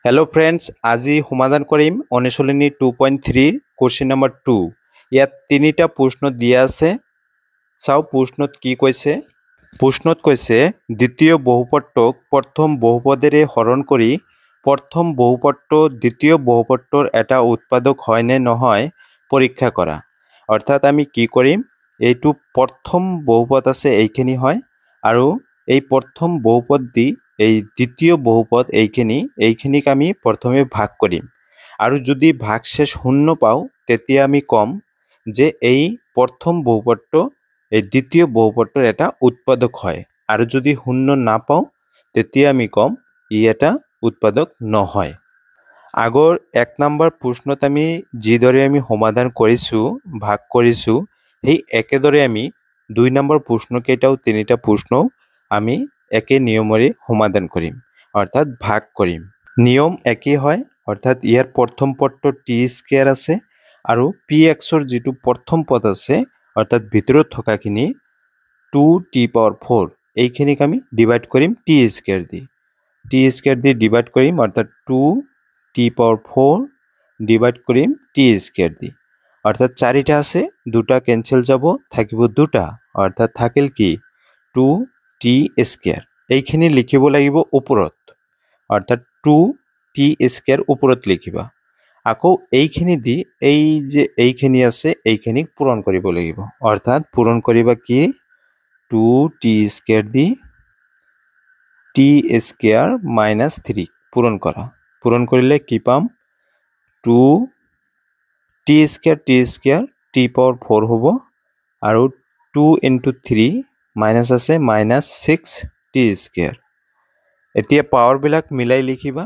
Hello friends আজি সমাধান কৰিম অনুশীলনী 2.3 কোশ্চেন নম্বৰ 2 ইয়াত তিনিটা প্ৰশ্ন দিয়া আছে চাও প্ৰশ্নত কি কৈছে প্ৰশ্নত কৈছে দ্বিতীয় বহুপদক প্ৰথম বহুপদেৰে হৰণ কৰি প্ৰথম বহুপদটো দ্বিতীয় বহুপদৰ এটা উৎপাদক হয় নে নহয় পৰীক্ষা কৰা অৰ্থাৎ আমি কি কৰিম এইটো প্ৰথম বহুপদ আছে এইখিনি হয় আৰু এই প্ৰথম বহুপদ দি এই দ্বিতীয় বহুপদ এইখিনিক আমি প্ৰথমে ভাগ কৰিম আৰু যদি ভাগশেষ শূন্য পাও তেতিয়া আমি কম যে এই প্ৰথম বহুপদটো এই দ্বিতীয় বহুপদৰ এটা উৎপাদক হয় আৰু যদি শূন্য না পাও তেতিয়া আমি কম ই এটা উৎপাদক নহয় আগৰ এক নম্বৰ প্ৰশ্নত আমি যিদৰে আমি সমাধান কৰিছো ভাগ কৰিছো এই একেদৰে আমি দুই নম্বৰ প্ৰশ্ন কেইটাও তিনিটা প্ৰশ্ন আমি একে নিয়মৰে সমাধান কৰিম অৰ্থাৎ ভাগ কৰিম নিয়ম একই হয় অৰ্থাৎ ইয়াৰ প্ৰথম পদটো টি স্কয়াৰ আছে আৰু px ৰ যেটো প্ৰথম পদ আছে অৰ্থাৎ ভিতৰত থকাখিনি 2t পাৱাৰ 4 এইখিনিক আমি ডিভাইড কৰিম t স্কয়াৰ দি ডিভাইড কৰিম অৰ্থাৎ 2t পাৱাৰ 4 ডিভাইড কৰিম t স্কয়াৰ দি অৰ্থাৎ চাৰিটা আছে দুটা ক্যান্সেল যাব থাকিব দুটা অৰ্থাৎ থাকিল কি 2t স্কয়াৰ এইখিনি লিখিব লাগিব ওপৰত অৰ্থাৎ 2t স্কয়াৰ ওপৰত লিখিবা আকৌ এইখিনি দি এই যে এইখিনি আছে এইখিনিক পূৰণ কৰিব লাগিব অৰ্থাৎ পূৰণ কৰিবা কি 2t স্কয়াৰ দি t স্কয়াৰ - 3 পূৰণ কৰা পূৰণ কৰিলে কি পাম 2t স্কয়াৰ t পাৱাৰ 4 হ'ব আৰু 2 * 3 মাইনাস আছে -6t স্কয়াৰ এতিয়া পাৱাৰ বিলাক মিলাই লিখিবা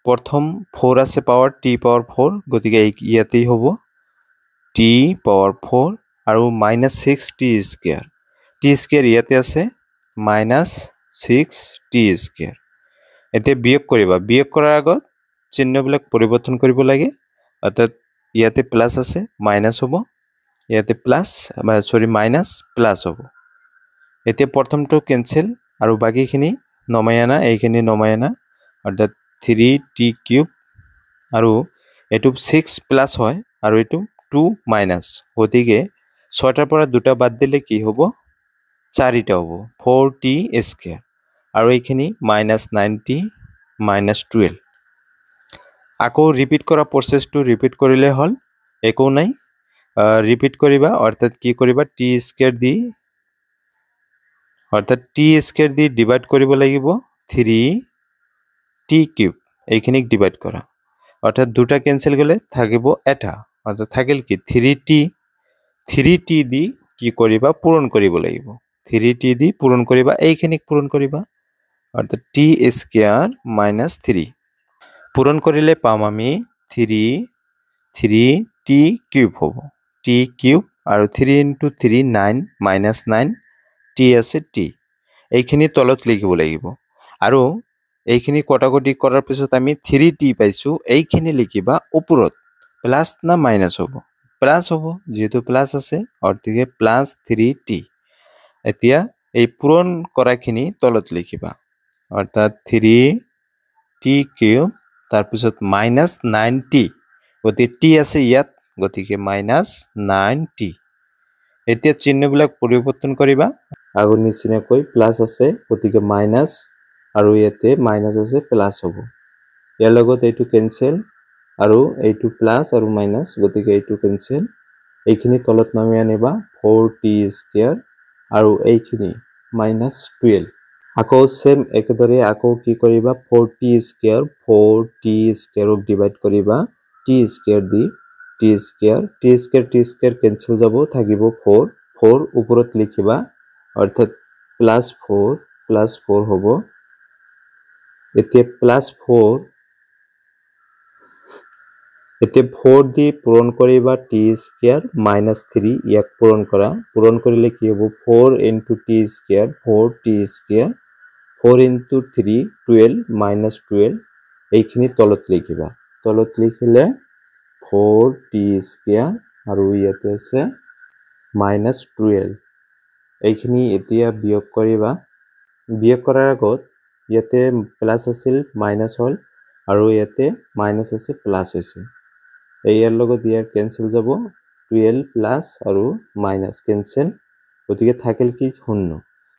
প্ৰথম 4 আছে পাৱাৰ t পাৱাৰ 4 গতিকে ইয়াতেই হ'ব t পাৱাৰ 4 আৰু -6t স্কয়াৰ t স্কয়াৰ ইয়াতে আছে -6t স্কয়াৰ এতিয়া বিয়োগ কৰিবা বিয়োগ কৰাৰ আগত চিহ্নবিলাক পৰিৱৰ্তন কৰিব লাগে অৰ্থাৎ ইয়াতে প্লাস আছে মাইনাস হ'ব ইয়াতে প্লাস মাইনাস প্লাস হ'ব এতিয়া প্ৰথমটো ক্যান্সেল আৰু বাকিখিনি নমায়ানা এইখিনি নমায়ানা অৰ্থাৎ 3t কিউব আৰু এটো 6 প্লাস হয় আৰু এটো 2 মাইনাস গতিকে 6টাৰ পৰা দুটা বাদ দিলে কি হ'ব 4টা হ'ব 4t স্কয়াৰ আৰু এইখিনি -9t -12 আকৌ ৰিপিট কৰা প্ৰসেসটো ৰিপিট কৰিলে হল একো নাই ৰিপিট কৰিবা অৰ্থাৎ কি কৰিবা t স্কয়াৰ দি ডিভাইড কৰিব লাগিব 3t কিউব এইখিনিক ডিভাইড কৰা অৰ্থাৎ দুটা ক্যান্সেল গলে থাকিব এটা অৰ্থাৎ থাকিল কি 3t দি কি কৰিবা পূৰণ কৰিব লাগিব 3t দি পূৰণ কৰিবা এইখিনিক পূৰণ কৰিবা অৰ্থাৎ t স্কয়াৰ - 3 পূৰণ কৰিলে পাম আমি 3t কিউব হ'ব t কিউব আৰু 3 * 3 9 -9 t আছে t এইখিনি তলত লিখিব লাগিব আৰু এইখিনি কটাকটি কৰাৰ পিছত আমি 3t পাইছো এইখিনি লিখিবা ওপৰত প্লাস না মাইনাস হ'ব প্লাস হ'ব যেহেতু প্লাস আছে অর্থাৎ প্লাস 3t এতিয়া এই পূৰণ কৰাখিনি তলত লিখিবা অৰ্থাৎ 3t কিউব তাৰ পিছত -9t গতি t আছে ইয়াত গতিকে -9t এতিয়া চিহ্নবিলাক পৰিৱৰ্তন কৰিবা আগৰ নিচিনাকৈ প্লাস আছে গতিকে মাইনাস আৰু ইয়াতে মাইনাস আছে প্লাস হ'ব ইয়াৰ লগত এইটো ক্যান্সেল আৰু এইটো প্লাস আৰু মাইনাস গতিকে এইটো ক্যান্সেল এইখিনি তলত নামি আনিবা 4t স্কয়াৰ আৰু এইখিনি -12 আকৌ সেম একেদৰে আকৌ কি কৰিবা 4t স্কয়াৰক ডিভাইড কৰিবা t স্কয়াৰ দি t স্কয়াৰ ক্যান্সেল যাব থাকিব 4 ওপৰত লিখিবা অৰ্থাৎ +4 হ'ব এতিয়া +4 এতিয়া 4 দি পূৰণ কৰিবা t স্কয়াৰ -3 ইয়াক পূৰণ কৰিলে কি হ'ব 4 * t স্কয়াৰ 4t স্কয়াৰ 4 * 3 12 -12 এইখিনি তলত লিখিবা তলত লিখিলে 4t স্কয়াৰ আৰু ইয়াতে আছে -12 এইখিনি এতিয়া বিয়োগ কৰিবা বিয়োগ কৰাৰ আগত ইয়াতে প্লাস আছিল মাইনাস হল আৰু ইয়াতে মাইনাছ আছে প্লাছ হৈছে ইয়াৰ লগত ইয়াৰ কেনসেল যাব 12 প্লাছ আৰু মাইনাছ কেনসেল গতিকে থাকিল কি শূন্য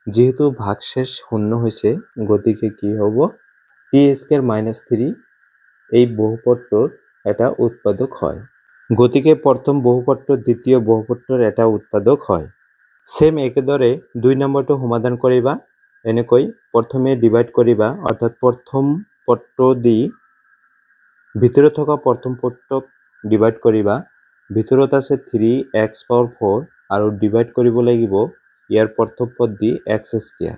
যেহেতু ভাগশেষ শূন্য হৈছে গতিকে কি হ'ব t স্কয়ার -3 এই বহুপদটোৰ এটা উৎপাদক হয় গতিকে প্ৰথম বহুপদটোৰ দ্বিতীয় বহুপদটোৰ এটা উৎপাদক হয় সেম একেদৰে 2 নম্বৰটো সমাধান কৰিবা এনেকৈ প্ৰথমে ডিভাইড কৰিবা অৰ্থাৎ প্ৰথম পদটো দি ভিতৰত থকা প্ৰথম পদটোক ডিভাইড কৰিবা ভিতৰত আছে 3x পাৱাৰ 4 আৰু ডিভাইড কৰিব লাগিব ইয়াৰ প্ৰথম পদ দি x স্কয়াৰ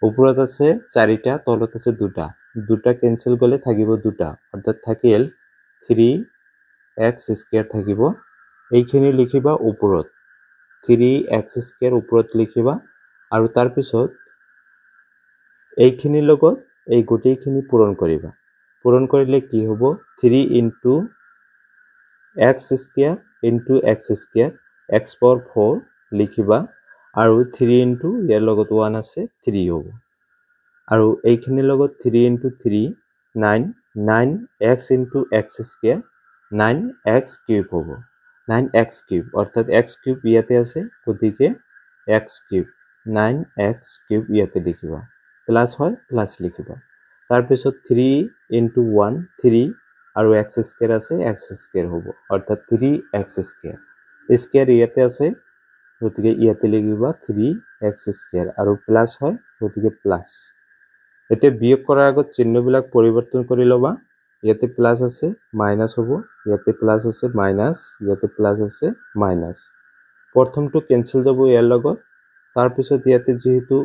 ওপৰত আছে 4টা তলত আছে 2টা দুটা কেনসেল গলে থাকিব দুটা অৰ্থাৎ থাকিল 3x স্কয়াৰ থাকিব এইখিনি লিখিবা ওপৰত 3x স্কয়াৰ ওপৰত লিখিবা আৰু তাৰ পিছত এইখিনি লগত এই গোটেইখিনি পূৰণ কৰিবা পূৰণ কৰিলে কি হ'ব 3 into x square into x square x power 4 লিখিবা আৰু 3 into ইয়াৰ লগত 1 আছে 3 হ'ব আৰু এইখিনি লগত 3 into 3 9 9x into x square 9x cube হ'ব 9x কিউব অৰ্থাৎ x কিউব ইয়াতে আছে গতিকে x কিউব 9x কিউব ইয়াতে লিখিবা প্লাস হয় প্লাস লিখিবা তাৰ পিছত 3 into 1 3 আৰু x স্কয়াৰ আছে x স্কয়াৰ হ'ব অৰ্থাৎ 3x স্কয়াৰ স্কয়াৰ ইয়াতে আছে গতিকে ইয়াতে লিখিবা 3x স্কয়াৰ আৰু প্লাস হয় গতিকে প্লাস এতে বিয়োগ কৰাৰ আগত চিহ্নবিলাক পৰিৱৰ্তন কৰি লবা ইয়াতে প্লাস আছে মাইনাস হ'ব ইয়াতে প্লাস আছে মাইনাস ইয়াতে প্লাস আছে মাইনাস প্ৰথমটো কেনসেল যাব ইয়াৰ লগত তাৰ পিছত ইয়াতে যেহেতু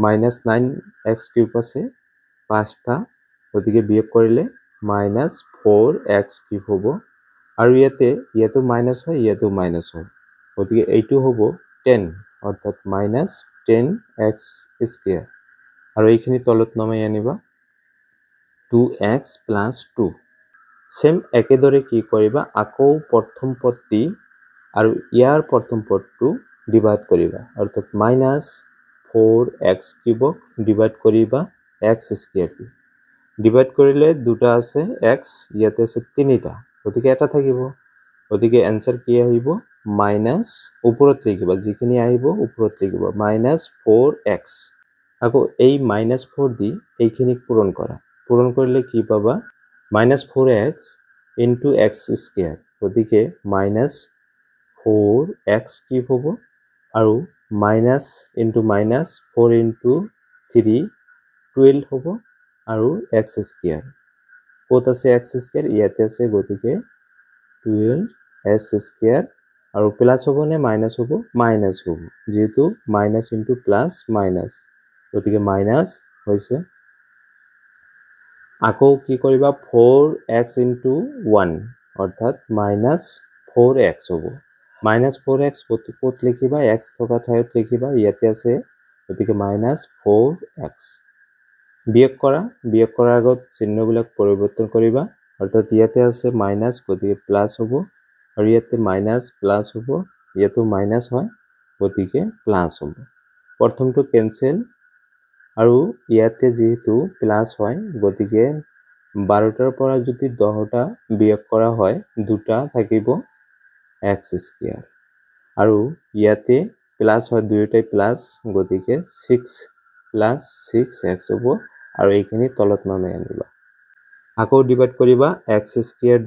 -9x কিউব আছে পাঁচটা গতিকে বিয়োগ কৰিলে -4x কিউব হ'ব আৰু ইয়াতে মাইনাস হয় ইয়াতে মাইনাস হয় গতিকে এইটো হ'ব 10 অৰ্থাৎ -10x স্কয়াৰ আৰু এইখিনি তলত নমাই আনিবা 2x + 2 সেম একেদৰে কি কৰিবা আকৌ প্ৰথম পদটি আৰু ইয়াৰ প্ৰথম পদটো ডিভাইড কৰিবা অৰ্থাৎ -4x কিউবক ডিভাইড কৰিবা x স্কয়াৰ দি ডিভাইড কৰিলে দুটা আছে x ইয়াতে আছে তিনিটা গতিকে এটা থাকিব গতিকে आंसर কি আহিব মাইনাস ওপৰত লিখিবা যিখিনি আহিব ওপৰত লিখিবা -4x আকৌ এই -4 দি এইখিনিক পূৰণ কৰা পূৰণ কৰিলে কি পাবা -4x into x স্কয়াৰ গতিকে -4x কিউব হ'ব আৰু মাইনাস into মাইনাস 4 into 3 12 হ'ব আৰু x স্কয়াৰ কত আছে x স্কয়াৰ ইয়াতে আছে গতিকে 12x স্কয়াৰ আৰু প্লাস হ'ব নে মাইনাস হ'ব মাইনাস হ'ব যেহেতু মাইনাস into প্লাস মাইনাস গতিকে মাইনাস হৈছে আকৌ কি কৰিবা 4x into 1 অৰ্থাৎ -4x হ'ব -4x কত লিখিবা x থকা ঠাইত লিখিবা ইয়াতে আছে গতিকে -4x বিয়োগ কৰাৰ আগত চিহ্নবিলাক পৰিৱৰ্তন কৰিবা অৰ্থাৎ ইয়াতে আছে মাইনাস গতিকে প্লাস হ'ব আৰু ইয়াতে মাইনাস প্লাস হ'ব ইয়াতো মাইনাস হয় গতিকে প্লাস হ'ব প্ৰথমটো কেনসেল আৰু ইয়াতে যেহেতু প্লাস হয় গতিকে 12টাৰ পৰা যদি 10টা বিয়োগ কৰা হয় দুটা থাকিব x স্কয়াৰ আৰু ইয়াতে প্লাস হয় দুইটাই প্লাস গতিকে 6 + 6x হ'ব আৰু এইখিনি তলত নামাই আনিবা আকৌ ডিভাইড কৰিবা x স্কয়াৰ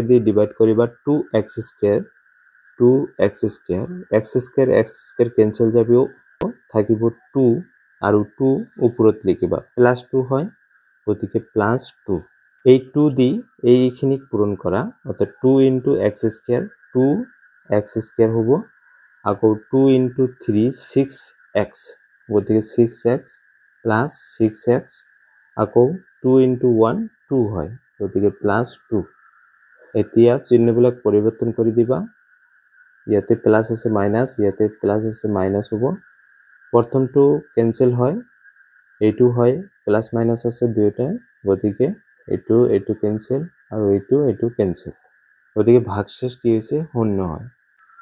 দি ডিভাইড কৰিবা 2x square x square cancel যাবও থাকিব 2 আৰু 2 ওপৰত লিখিবা +2 হয় গতিকে +2 এই 2 দি এইখিনিক পূৰণ কৰা অৰ্থাৎ 2 into x square 2x square হ'ব আকৌ 2 into 3 6x গতিকে 6x + 6x আকৌ 2 into 1 2 হয় গতিকে +2 এতিয়া চিহ্নবিলাক পৰিৱৰ্তন কৰি দিবা ইয়াতে প্লাস আছে মাইনাস ইয়াতে প্লাস আছে মাইনাস হ'ব প্ৰথমটো কেনসেল হয় এইটো হয় প্লাস মাইনাস আছে দুইটা গতিকে এইটো কেনসেল আৰু এইটো কেনসেল গতিকে ভাগশেষ কি হৈছে শূন্য হয়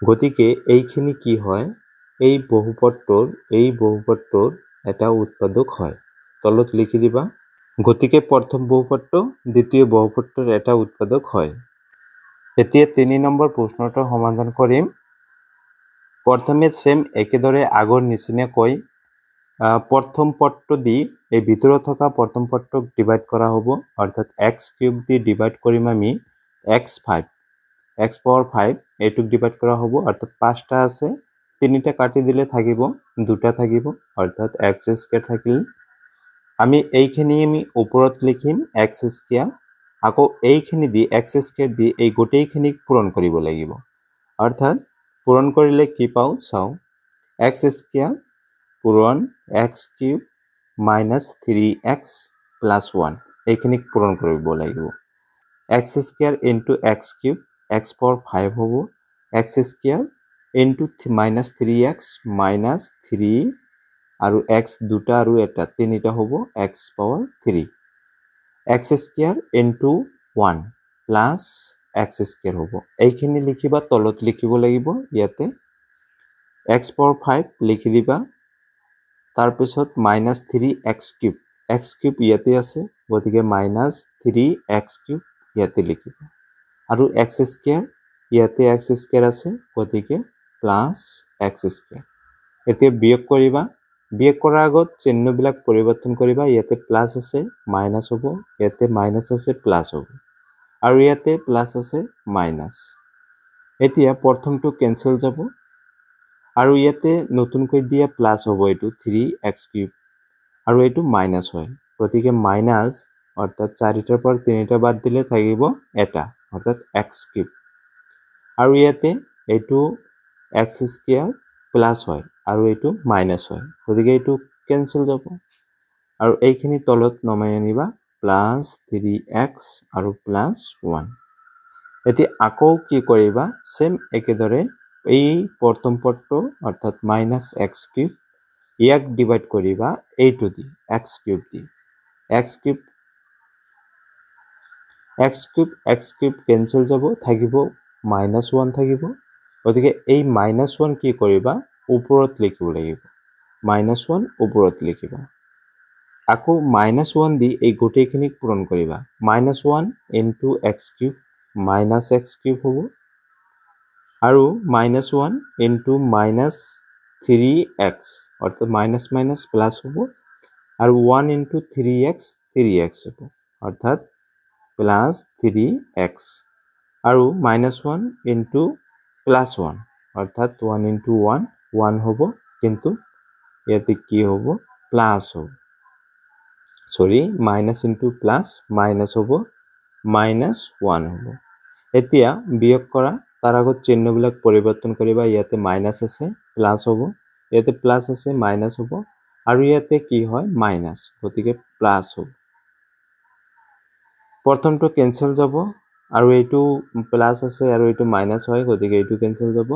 গতিকে এইখিনি কি হয় এই বহুপদটোৰ এটা উৎপাদক হয় তলত লিখি দিবা গতিকে প্ৰথম বহুপদটো দ্বিতীয় বহুপদটোৰ এটা উৎপাদক হয়। এতিয়া 3 নম্বৰ প্ৰশ্নটো সমাধান কৰিম। প্ৰথমে সেম একেদৰে আগৰ নিচিনাকৈ প্ৰথম পদটো দি এই ভিতৰত থকা প্ৰথম পদটোক ডিভাইড কৰা হ'ব, অৰ্থাৎ x³ দি ডিভাইড কৰিম আমি x5, x পাৱাৰ 5 এইটোক ডিভাইড কৰা হ'ব, অৰ্থাৎ 5টা আছে, 3টা কাটি দিলে থাকিব 2টা থাকিব, অৰ্থাৎ x² থাকিল। আমি এইখিনি আমি ওপৰত লিখিম x², আকৌ এইখিনি দি x² দি এই গোটেইখিনিক পূৰণ কৰিব লাগিব, অৰ্থাৎ পূৰণ কৰিলে কি পাওঁ চাওঁ, x² পূৰণ x³ মাইনাছ 3x প্লাছ 1 এইখিনিক পূৰণ কৰিব লাগিব। x² into x³ x power 5 হ'ব, x² into minus 3x minus 3 আৰু x 2টা আৰু এটা 3টা হ'ব x power 3, x² into 1 plus x² হ'ব। এইখিনি লিখিবা, তলত লিখিব লাগিব, ইয়াতে x পাৱাৰ 5 লিখি দিবা, তাৰপিছত মাইনাছ 3x³ x³ ইয়াতে আছে, গতিকে মাইনাছ 3x³ ইয়াতে লিখিব, আৰু x² ইয়াতে x² আছে, গতিকে প্লাছ x²। এতিয়া বিয়োগ কৰিবা, বিয়োগ কৰাৰ আগত চিহ্নবিলাক পৰিৱৰ্তন কৰিবা, ইয়াতে প্লাছ আছে মাইনাছ হ'ব, ইয়াতে মাইনাছ আছে প্লাছ হ'ব, আৰু ইয়াতে প্লাছ আছে মাইনাছ। এতিয়া প্ৰথমটো কেনচেল যাব, আৰু ইয়াতে নতুনকৈ দিয়া প্লাছ হ'ব, এইটো 3x³ আৰু এইটো মাইনাছ হয়, গতিকে মাইনাছ, অৰ্থাৎ 4টাৰ পৰা 3টা বাদ দিলে থাকিব এটা, অৰ্থাৎ x³ আৰু ইয়াতে এইটো x² প্লাছ হয় আৰু এইটো মাইনাছ হয়, গতিকে এইটো কেনচেল যাব, আৰু এইখিনি তলত নমাই আনিবা, প্লাছ 3x আৰু প্লাছ 1। এতিয়া আকৌ কি কৰিবা, সেম একেদৰে এই প্ৰথম পদটো অৰ্থাৎ মাইনাছ x³ ইয়াক ডিভাইড কৰিবা এইটো দি x³ দি, x³ কেনচেল যাব, থাকিব মাইনাছ 1 থাকিব, গতিকে এই মাইনাছ 1 কি কৰিবা, ওপৰত লিখিব লাগিব, মাইনাছ 1 ওপৰত লিখিবা, আকৌ মাইনাছ 1 দি এই গোটেইখিনিক পূৰণ কৰিবা, minus 1 into x³ minus x³ হ'ব, আৰু মাইনাছ 1 ইনটু মাইনাছ 3x অৰ্থাৎ মাইনাছ মাইনাছ প্লাছ হ'ব, আৰু 1 ইনটু 3x 3x হ'ব, অৰ্থাৎ প্লাছ 3x, আৰু মাইনাছ 1 ইনটু প্লাছ 1 অৰ্থাৎ 1 ইনটু 1 1 হ'ব, কিন্তু ইয়াতে কি হ'ব, প্লাছ হ'ব, সৰি মাইনাছ ইনটু প্লাছ মাইনাছ হ'ব, মাইনাছ 1 হ'ব। এতিয়া বিয়োগ কৰা, তাৰ আগত চিহ্নবিলাক পৰিৱৰ্তন কৰিবা, ইয়াতে মাইনাছ আছে প্লাছ হ'ব, ইয়াতে প্লাছ আছে মাইনাছ হ'ব, আৰু ইয়াতে কি হয় মাইনাছ, গতিকে প্লাছ হ'ব। প্ৰথমটো কেনচেল যাব, আৰু এইটো প্লাছ আছে আৰু এইটো মাইনাছ হয়, গতিকে এইটো কেনচেল যাব,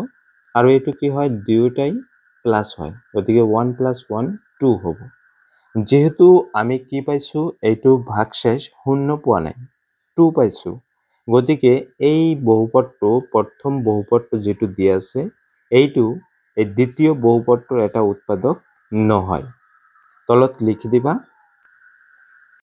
আৰু এইটো কি হয়, দুয়োটাই প্লাছ হয়, গতিকে 1 প্লাছ 1 2 হ'ব। যেহেতু আমি কি পাইছো, এইটো ভাগশেষ শূন্য পোৱা নাই, 2 পাইছো, গতিকে এই বহুপদটো প্ৰথম বহুপদটো যেটো দিয়া আছে, এইটো এই দ্বিতীয় বহুপদটোৰ এটা উৎপাদক নহয়, তলত লিখি দিবা,